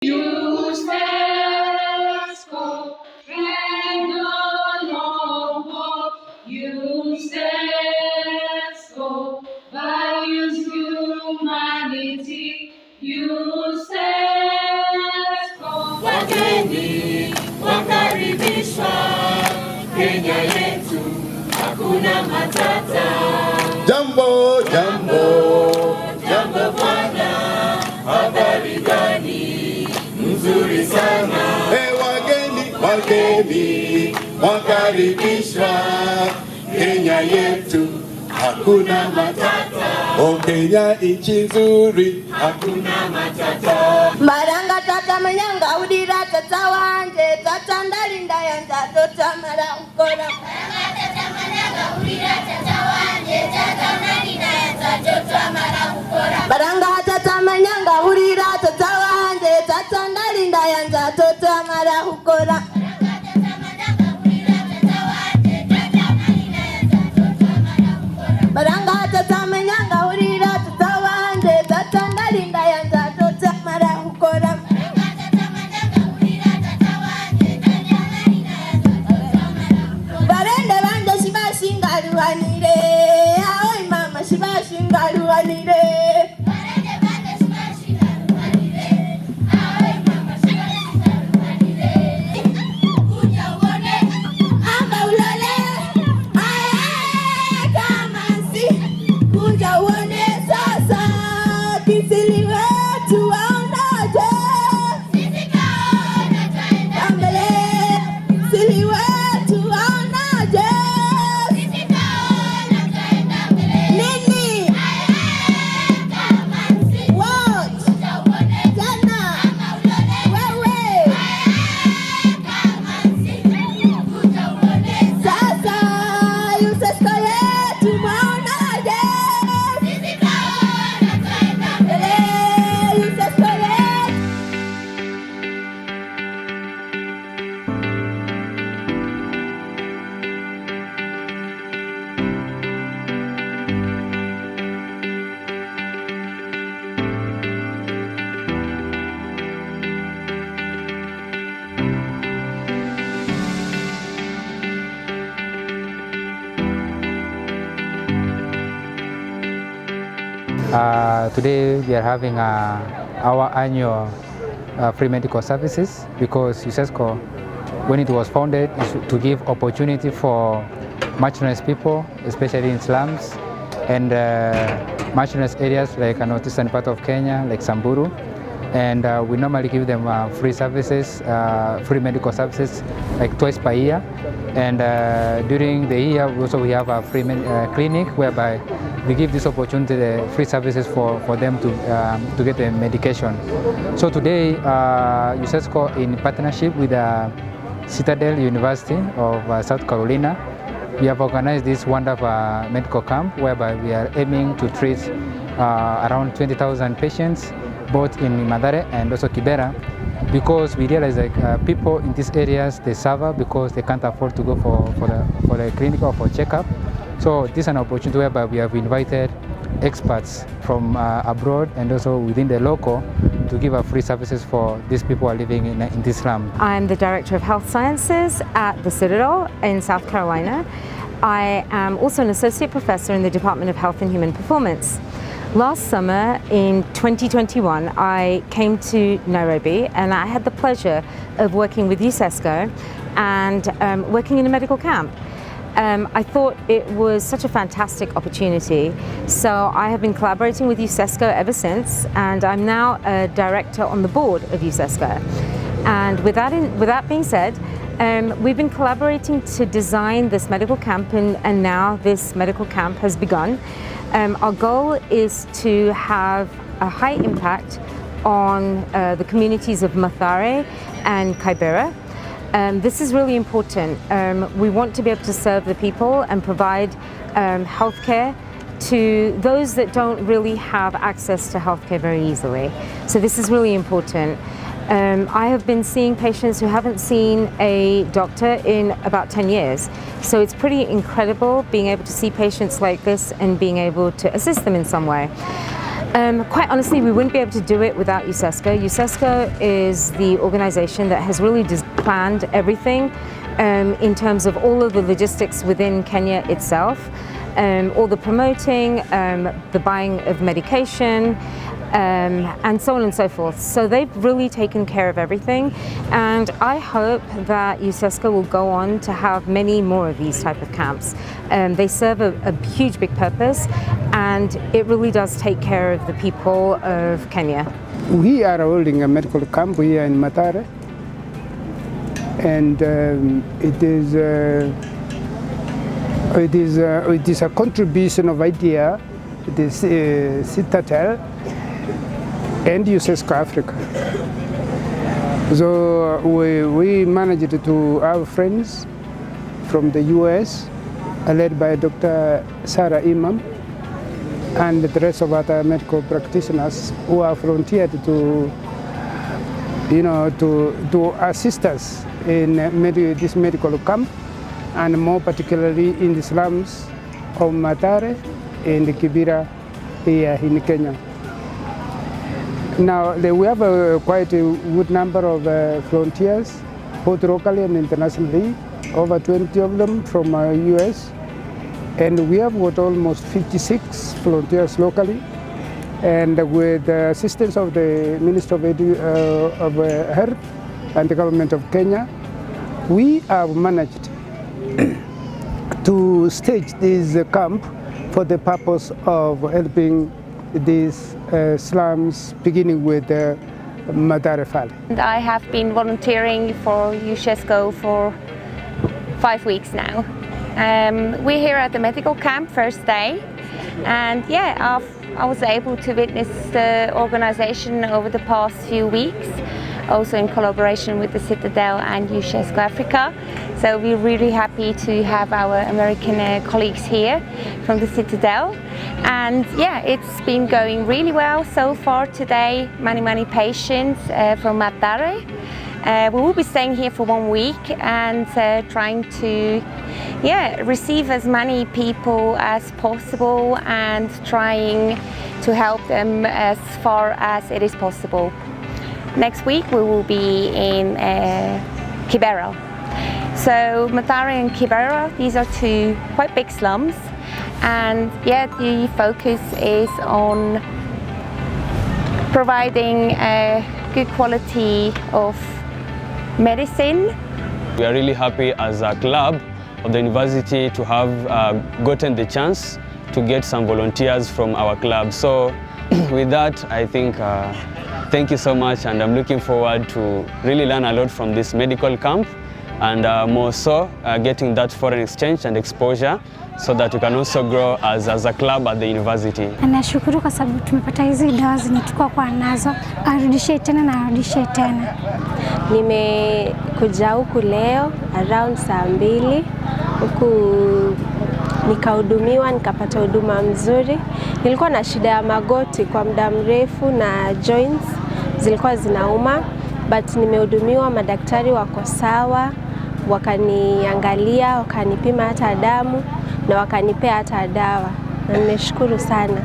UCESCO, and all of UCESCO, values humanity. UCESCO, wageni wakaribishwa Kenya yetu, hakuna matata. Jambo, jambo, jambo bwana, habari gani? Nzuri sana. Wageni wakaribishwa Kenya yetu, hakuna matata. O Kenya nchi nzuri, hakuna matata. Maranga tata manyanga udira tata wanje tata ndalinda yanja tota mara ukora. Maranga tata manyanga udira tata wanje tata ndalinda yanja tota mara ukora. Maranga tata manyanga udira tata wanje tata ndalinda yanja tota mara ukora. Maranga tata manyanga udira tata wanje tata ndalinda yanja tota mara ukora. Barende banje shibashingaruanire, aoi mama shibashingaruanire. Barende banje shibashingaruanire, aoi mama shibashingaruanire. Kuja uone, Amba ulole, ae kamansi. Kuja uone sasa, kisili wetu waonaje. sisi kaona twaenda Ambele, kisili wetu waonaje. sisi kaona twaenda mbele. Nini? Kamanzi, What? kuja uone, Jana, ama ulole. wewe. Kamanzi, kuja uone, Sasa, UCESCO yetu mwaonaje. sisi kaona twaenda mbele. UCESCO yetu. Today we are having our annual free medical services, because UCESCO, when it was founded, is to give opportunity for marginalized people, especially in slums and marginalized areas like an northeastern part of Kenya, like Samburu. And we normally give them free services, free medical services, like twice per year. And during the year, we have a free clinic whereby we give this opportunity, the free services for them to get the medication. So today, UCESCO, in partnership with Citadel University of South Carolina, we have organized this wonderful medical camp whereby we are aiming to treat around 20,000 patients, both in Madare and also Kibera, because we realize that people in these areas, they suffer because they can't afford to go for the clinic or for checkup. So this is an opportunity whereby we have invited experts from abroad and also within the local to give our free services for these people who are living in this slum. I'm the Director of Health Sciences at the Citadel in South Carolina. I am also an Associate Professor in the Department of Health and Human Performance. Last summer in 2021, I came to Nairobi and I had the pleasure of working with UCESCO and working in a medical camp. I thought it was such a fantastic opportunity, so I have been collaborating with UCESCO ever since, and I'm now a director on the board of UCESCO. And with that being said, we've been collaborating to design this medical camp, and now this medical camp has begun. Our goal is to have a high impact on the communities of Mathare and Kibera. This is really important. We want to be able to serve the people and provide healthcare to those that don't really have access to healthcare very easily. So this is really important. I have been seeing patients who haven't seen a doctor in about 10 years. So it's pretty incredible being able to see patients like this and being able to assist them in some way. Quite honestly, we wouldn't be able to do it without UCESCO. UCESCO is the organization that has really planned everything in terms of all of the logistics within Kenya itself, all the promoting, the buying of medication, and so on and so forth. So they've really taken care of everything, and I hope that UCESCO will go on to have many more of these type of camps. They serve a huge big purpose, and it really does take care of the people of Kenya. We are holding a medical camp here in Mathare, and it is a contribution of IDEA, this Citadel, and UCESCO Africa. So we managed to have friends from the US, led by Dr. Sarah Imam, and the rest of other medical practitioners who are volunteered to assist us in this medical camp, and more particularly in the slums of Mathare and Kibera here in Kenya. Now, we have quite a good number of volunteers, both locally and internationally, over 20 of them from US. And we have got almost 56 volunteers locally. And with the assistance of the Minister of Health and the Government of Kenya, we have managed to stage this camp for the purpose of helping these slums, beginning with the Mathare Valley. I have been volunteering for UCESCO for 5 weeks now. We're here at the medical camp first day, and yeah, I was able to witness the organization over the past few weeks, also in collaboration with the Citadel and UCESCO Africa. So we're really happy to have our American colleagues here from the Citadel. And yeah, it's been going really well so far today. Many patients from Mathare. We will be staying here for 1 week and trying to receive as many people as possible and trying to help them as far as it is possible. Next week we will be in Kibera. So Mathare and Kibera, these are two quite big slums, and yeah, the focus is on providing a good quality of medicine. We are really happy as a club of the university to have gotten the chance to get some volunteers from our club. So with that, I think thank you so much, and I'm looking forward to really learn a lot from this medical camp, and more so getting that foreign exchange and exposure so that we can also grow as a club at the university. Nashukuru kwa sababu tumepata hizi dawa zenye tulikuwa nazo. Arudishe tena na arudishe tena. Nimekuja huku leo around saa 2 huku nikahudumiwa, nikapata huduma mzuri. Nilikuwa na shida ya magoti kwa muda mrefu na joints zilikuwa zinauma, but nimehudumiwa, madaktari wako sawa, wakaniangalia, wakanipima hata damu na wakanipea hata dawa. Na nimeshukuru sana.